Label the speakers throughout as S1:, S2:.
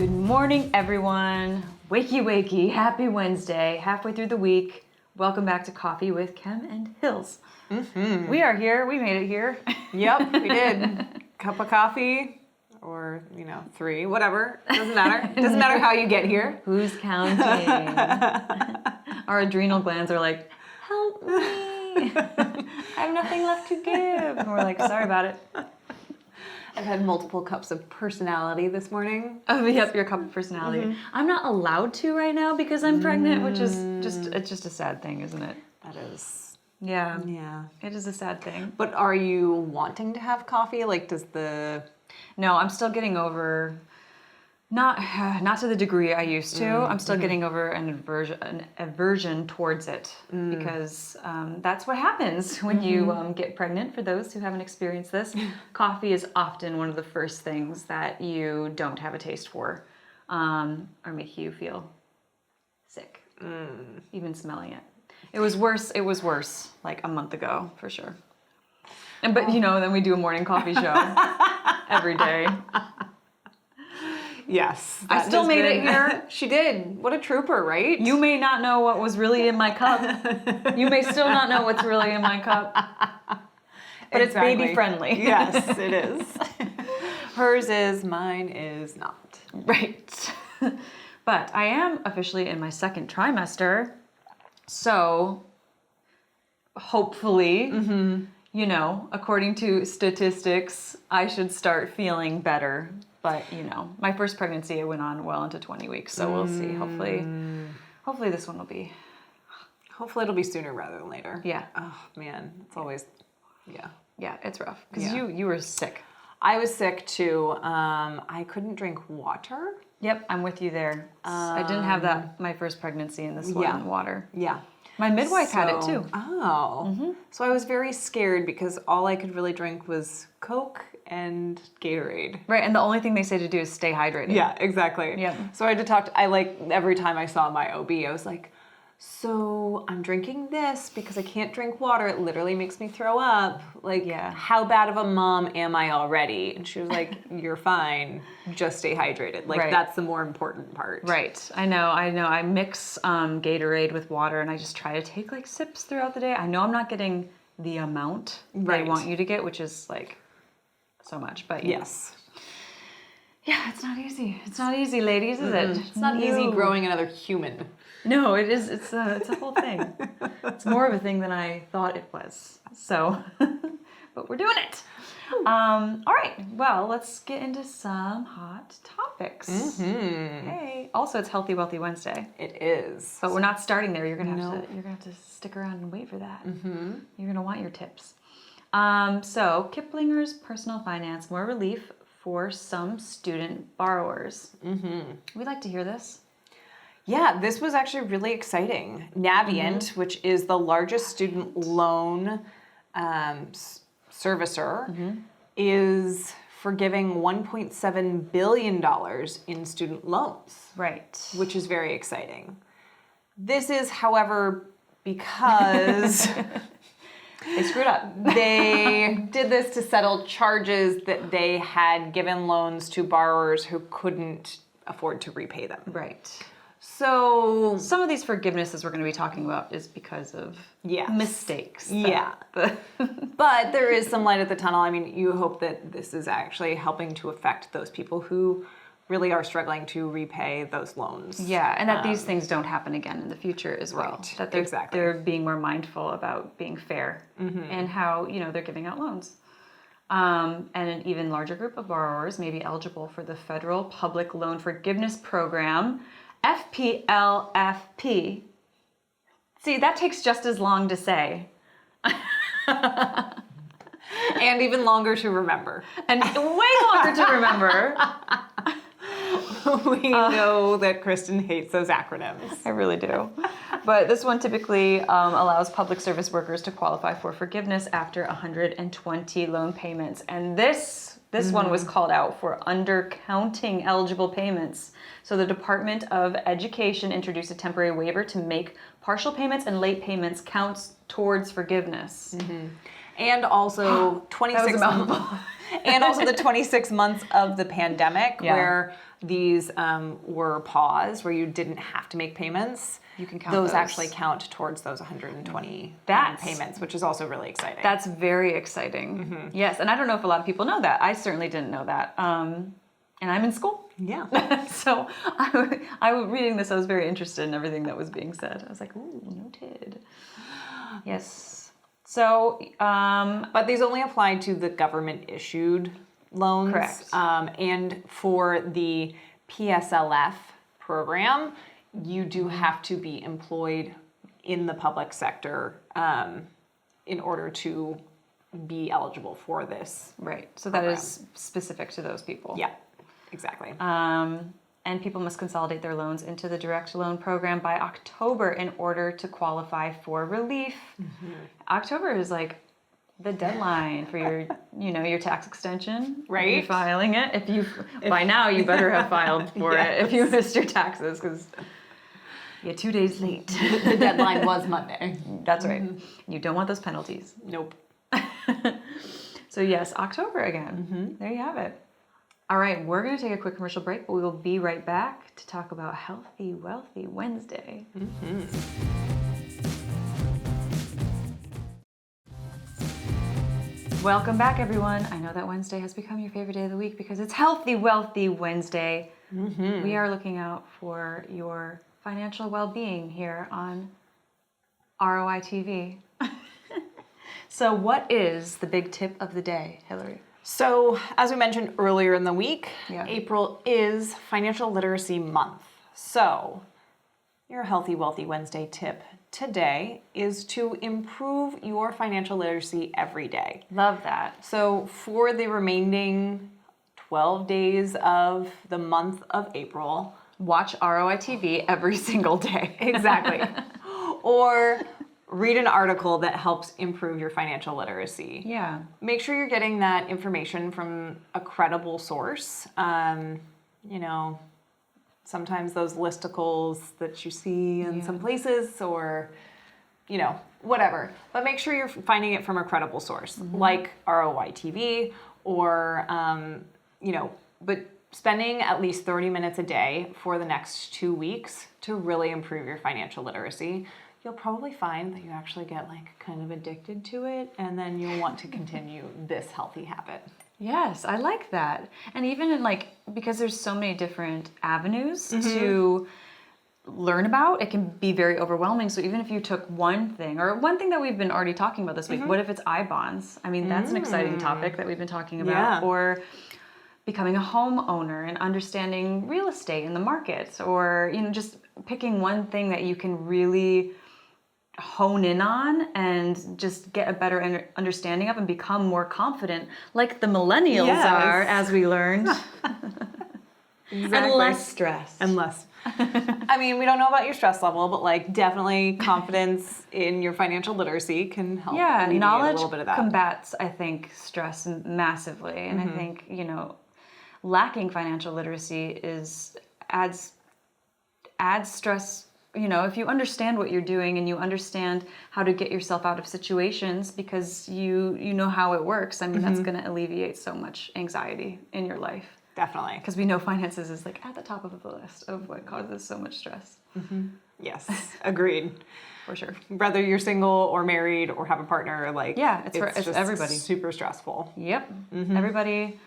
S1: Good morning, everyone. Wakey, wakey. Happy Wednesday. Halfway through the week. Welcome back to Coffee with Kem and Hills. Mm-hmm. We are here. We made it here.
S2: Yep, we did. Cup of coffee or, 3, whatever. Doesn't matter. Doesn't matter how you get here.
S1: Who's counting? Our adrenal glands are like, help me. I have nothing left to give. And we're like, sorry about it.
S2: I've had multiple cups of personality this morning.
S1: Oh, yep, your cup of personality. Mm-hmm. I'm not allowed to right now because I'm pregnant, which is it's just a sad thing, isn't it?
S2: That is.
S1: Yeah.
S2: Yeah.
S1: It is a sad thing.
S2: But are you wanting to have coffee?
S1: No, I'm still getting over, not to the degree I used to. I'm still getting over an aversion towards it because that's what happens when you get pregnant. For those who haven't experienced this, coffee is often one of the first things that you don't have a taste for, or make you feel sick, even smelling it. It was worse like a month ago for sure. But then we do a morning coffee show every day.
S2: Yes.
S1: I still made it here.
S2: She did. What a trooper, right?
S1: You may not know what was really in my cup. You may still not know what's really in my cup. But
S2: exactly.
S1: It's baby friendly.
S2: Yes, it is. Hers is, mine is not.
S1: Right. But I am officially in my second trimester. So hopefully, according to statistics, I should start feeling better. But, my first pregnancy, it went on well into 20 weeks, so we'll see. Hopefully this one will be.
S2: Hopefully it'll be sooner rather than later.
S1: Yeah.
S2: Oh, man. It's always, yeah.
S1: Yeah, it's rough. Because you were sick.
S2: I was sick, too. I couldn't drink water.
S1: Yep, I'm with you there. I didn't have that my first pregnancy in this one, water.
S2: Yeah.
S1: My midwife had it, too.
S2: Oh. Mm-hmm. So I was very scared because all I could really drink was Coke and Gatorade.
S1: Right, and the only thing they say to do is stay hydrated.
S2: Yeah, exactly.
S1: Yeah.
S2: So I had to every time I saw my OB, I was like, so I'm drinking this because I can't drink water. It literally makes me throw up. How bad of a mom am I already? And she was like, you're fine. Just stay hydrated. That's the more important part.
S1: Right. I know. I mix Gatorade with water and I just try to take sips throughout the day. I know I'm not getting the amount they want you to get, which is so much. But
S2: yes.
S1: Yeah, it's not easy. It's not easy, ladies, is it?
S2: It's not easy growing another human.
S1: No, it is. It's a whole thing. It's more of a thing than I thought it was. So, but we're doing it. All right. Well, let's get into some hot topics. Mm-hmm. Hey. Also, it's Healthy Wealthy Wednesday.
S2: It is.
S1: But we're not starting there. You're gonna have to stick around and wait for that. Mm-hmm. You're gonna want your tips. So Kiplinger's Personal Finance: More Relief for Some Student Borrowers. Mm-hmm. We'd like to hear this.
S2: Yeah, this was actually really exciting. Navient, which is the largest student loan servicer, is forgiving $1.7 billion in student loans.
S1: Right.
S2: Which is very exciting. This is, however, because
S1: they screwed up.
S2: They did this to settle charges that they had given loans to borrowers who couldn't afford to repay them.
S1: Right.
S2: So
S1: some of these forgivenesses we're going to be talking about is because of mistakes.
S2: Yeah. But there is some light at the tunnel. I mean, you hope that this is actually helping to affect those people who really are struggling to repay those loans.
S1: Yeah, and that these things don't happen again in the future as well.
S2: Right.
S1: That they're being more mindful about being fair and how, they're giving out loans. And an even larger group of borrowers may be eligible for the Federal Public Loan Forgiveness Program, FPLFP. See, that takes just as long to say.
S2: And even longer to remember.
S1: And way longer to remember.
S2: We know that Kristen hates those acronyms.
S1: I really do. But this one typically allows public service workers to qualify for forgiveness after 120 loan payments. And this one was called out for undercounting eligible payments. So the Department of Education introduced a temporary waiver to make partial payments and late payments count towards forgiveness.
S2: Mm-hmm. And also 26
S1: months.
S2: And also the 26 months of the pandemic where these were paused, where you didn't have to make payments,
S1: you can count
S2: those actually count towards those 120 payments, which is also really exciting.
S1: That's very exciting. Yes, and I don't know if a lot of people know that. I certainly didn't know that. And I'm in school.
S2: Yeah.
S1: So I was reading this. I was very interested in everything that was being said. I was like, ooh, noted. Yes. So,
S2: but these only apply to the government issued loans.
S1: Correct.
S2: And for the PSLF program, you do have to be employed in the public sector in order to be eligible for this.
S1: Right. So that is specific to those people.
S2: Yeah, exactly.
S1: And people must consolidate their loans into the direct loan program by October in order to qualify for relief. October is like the deadline for your, your tax extension.
S2: Right.
S1: You're filing it. By now you better have filed for it if you missed your taxes, because you're 2 days late.
S2: The deadline was Monday.
S1: That's right. You don't want those penalties.
S2: Nope.
S1: So yes, October again. There you have it. All right, we're going to take a quick commercial break, but we will be right back to talk about Healthy, Wealthy Wednesday. Welcome back, everyone. I know that Wednesday has become your favorite day of the week because it's Healthy, Wealthy Wednesday. We are looking out for your financial well-being here on ROI TV. So what is the big tip of the day, Hillary?
S2: So, as we mentioned earlier in the week,
S1: Yeah.
S2: April is Financial Literacy Month. So, your Healthy Wealthy Wednesday tip today is to improve your financial literacy every day.
S1: Love that.
S2: So, for the remaining 12 days of the month of April,
S1: Watch ROI TV every single day.
S2: exactly, or read an article that helps improve your financial literacy.
S1: Yeah.
S2: Make sure you're getting that information from a credible source. Sometimes those listicles that you see in some places, or, whatever. But make sure you're finding it from a credible source, like ROI TV, or, but spending at least 30 minutes a day for the next 2 weeks to really improve your financial literacy. You'll probably find that you actually get kind of addicted to it, and then you'll want to continue this healthy habit.
S1: Yes, I like that. And even in because there's so many different avenues to learn about, it can be very overwhelming. So even if you took one thing that we've been already talking about this week, what if it's I-bonds? I mean, that's an exciting topic that we've been talking about.
S2: Yeah.
S1: Or becoming a homeowner and understanding real estate in the market, or just picking one thing that you can really hone in on and just get a better understanding of and become more confident, like the millennials are, as we learned.
S2: Exactly.
S1: And less stress.
S2: And less. I mean, we don't know about your stress level, but definitely confidence in your financial literacy can help alleviate
S1: knowledge
S2: a little bit of that.
S1: combats, I think, stress massively. And I think, lacking financial literacy adds stress. If you understand what you're doing and you understand how to get yourself out of situations because you know how it works, I mean, that's going to alleviate so much anxiety in your life.
S2: Definitely.
S1: Because we know finances is at the top of the list of what causes so much stress.
S2: Yes, agreed.
S1: For sure.
S2: Whether you're single or married or have a partner,
S1: it's
S2: just
S1: everybody.
S2: Super stressful.
S1: Yep. Everybody,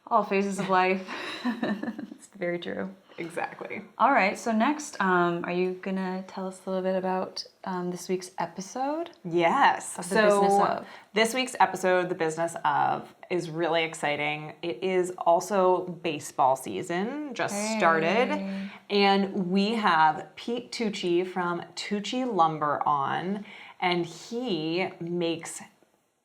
S1: all phases of life. It's very true.
S2: Exactly.
S1: All right. So next, are you going to tell us a little bit about this week's episode?
S2: Yes.
S1: Of the business of.
S2: This week's episode, The Business of, is really exciting. It is also baseball season, just started. And we have Pete Tucci from Tucci Lumber on, and he makes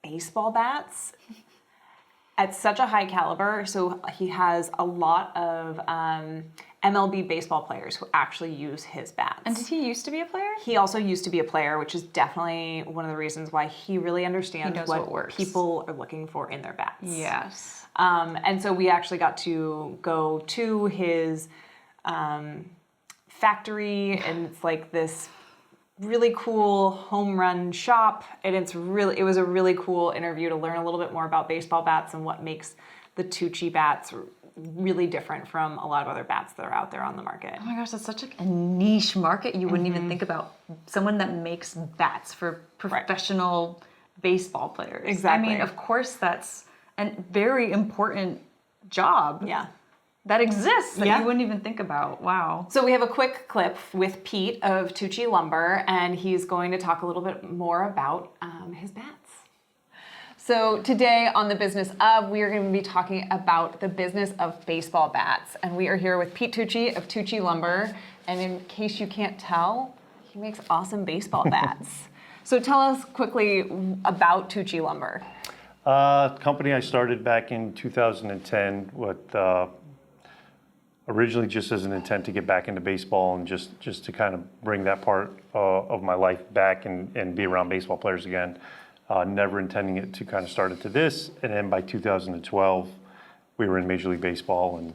S2: baseball bats at such a high caliber. So he has a lot of MLB baseball players who actually use his bats.
S1: And did he used to be a player?
S2: He also used to be a player, which is definitely one of the reasons why he really understands what people are looking for in their bats.
S1: Yes.
S2: And so we actually got to go to his factory, and it's this really cool home run shop, and it was a really cool interview to learn a little bit more about baseball bats and what makes the Tucci bats really different from a lot of other bats that are out there on the market.
S1: Oh my gosh, that's such a niche market. You wouldn't even think about someone that makes bats for professional baseball players.
S2: Exactly.
S1: I mean, of course, that's a very important job.
S2: Yeah.
S1: That exists that
S2: Yeah.
S1: you wouldn't even think about. Wow.
S2: So we have a quick clip with Pete of Tucci Lumber, and he's going to talk a little bit more about his bats. So today on The Business Of, we are going to be talking about the business of baseball bats. And we are here with Pete Tucci of Tucci Lumber. And in case you can't tell, he makes awesome baseball bats. So tell us quickly about Tucci Lumber.
S3: Company I started back in 2010 with originally just as an intent to get back into baseball and just to kind of bring that part of my life back and be around baseball players again. Never intending it to kind of start it to this. And then by 2012, we were in Major League Baseball and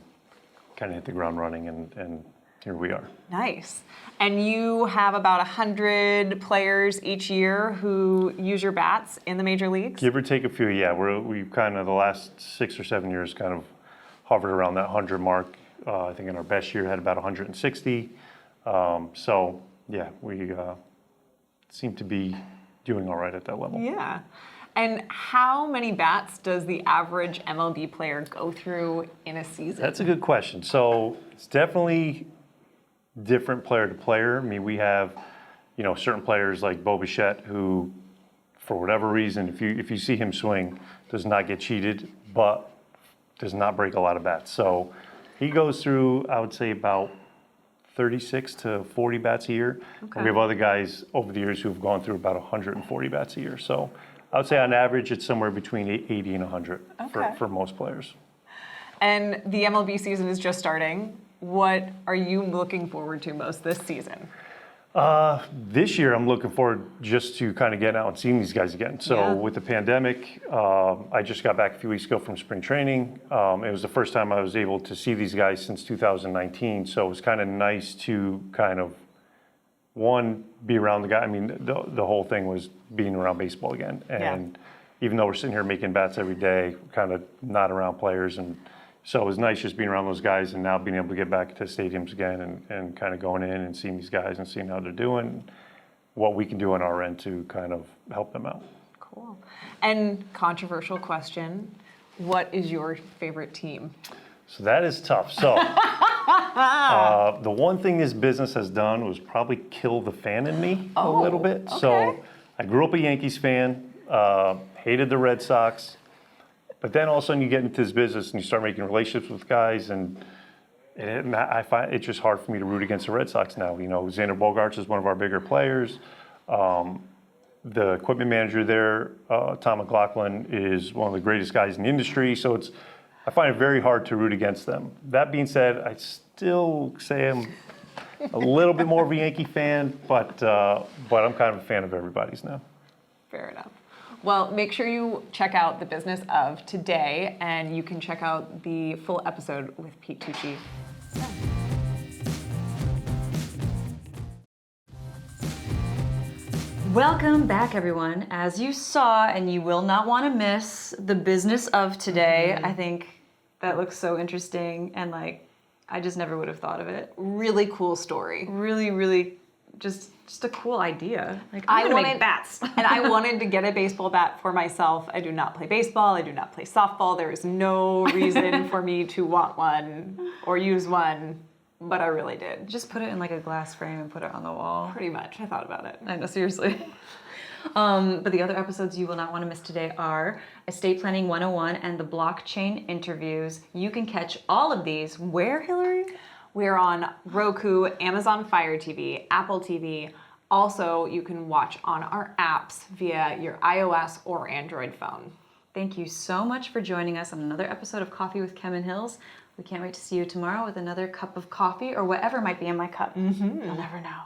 S3: kind of hit the ground running, and here we are.
S2: Nice. And you have about 100 players each year who use your bats in the major leagues?
S3: Give or take a few, yeah. We kind of the last 6 or 7 years kind of hovered around that 100 mark. I think in our best year had about 160. So yeah, we seem to be doing all right at that level.
S2: Yeah. And how many bats does the average MLB player go through in a season?
S3: That's a good question. So it's definitely different player to player. I mean, we have, certain players like Bo Bichette who, for whatever reason, if you see him swing, does not get cheated, but does not break a lot of bats. So he goes through, I would say, about 36 to 40 bats a year.
S2: Okay.
S3: And we have other guys over the years who have gone through about 140 bats a year. So I would say on average, it's somewhere between 80 and 100
S2: Okay.
S3: for most players.
S2: And the MLB season is just starting. What are you looking forward to most this season?
S3: This year, I'm looking forward just to kind of getting out and seeing these guys again. So
S2: Yeah.
S3: with the pandemic, I just got back a few weeks ago from spring training. It was the first time I was able to see these guys since 2019. So it was kind of nice to kind of, one, be around the guy. I mean, the whole thing was being around baseball again. And even though we're sitting here making bats every day, kind of not around players. And so it was nice just being around those guys and now being able to get back to stadiums again and kind of going in and seeing these guys and seeing how they're doing, what we can do on our end to kind of help them out.
S2: Cool. And controversial question, what is your favorite team?
S3: So that is tough. So the one thing this business has done was probably kill the fan in me a little bit.
S2: Okay.
S3: So I grew up a Yankees fan, hated the Red Sox. But then all of a sudden you get into this business and you start making relationships with guys, and I find it's just hard for me to root against the Red Sox now. Xander Bogaerts is one of our bigger players. The equipment manager there, Tom McLaughlin, is one of the greatest guys in the industry. So I find it very hard to root against them. That being said, I still say I'm a little bit more of a Yankee fan, but I'm kind of a fan of everybody's now.
S2: Fair enough. Well, make sure you check out The Business Of today, and you can check out the full episode with Pete Tucci.
S1: Welcome back, everyone. As you saw, and you will not want to miss the business of today. I think that looks so interesting, and I just never would have thought of it.
S2: Really cool story.
S1: Really, really, just a cool idea. I'm gonna make bats.
S2: And I wanted to get a baseball bat for myself. I do not play baseball. I do not play softball. There is no reason for me to want one or use one, but I really did.
S1: Just put it in a glass frame and put it on the wall.
S2: Pretty much. I thought about it.
S1: I know, seriously. But the other episodes you will not want to miss today are Estate Planning 101 and the Blockchain Interviews. You can catch all of these. Where, Hillary?
S2: We're on Roku, Amazon Fire TV, Apple TV. Also, you can watch on our apps via your iOS or Android phone.
S1: Thank you so much for joining us on another episode of Coffee with Kim and Hills. We can't wait to see you tomorrow with another cup of coffee or whatever might be in my cup. You'll never know.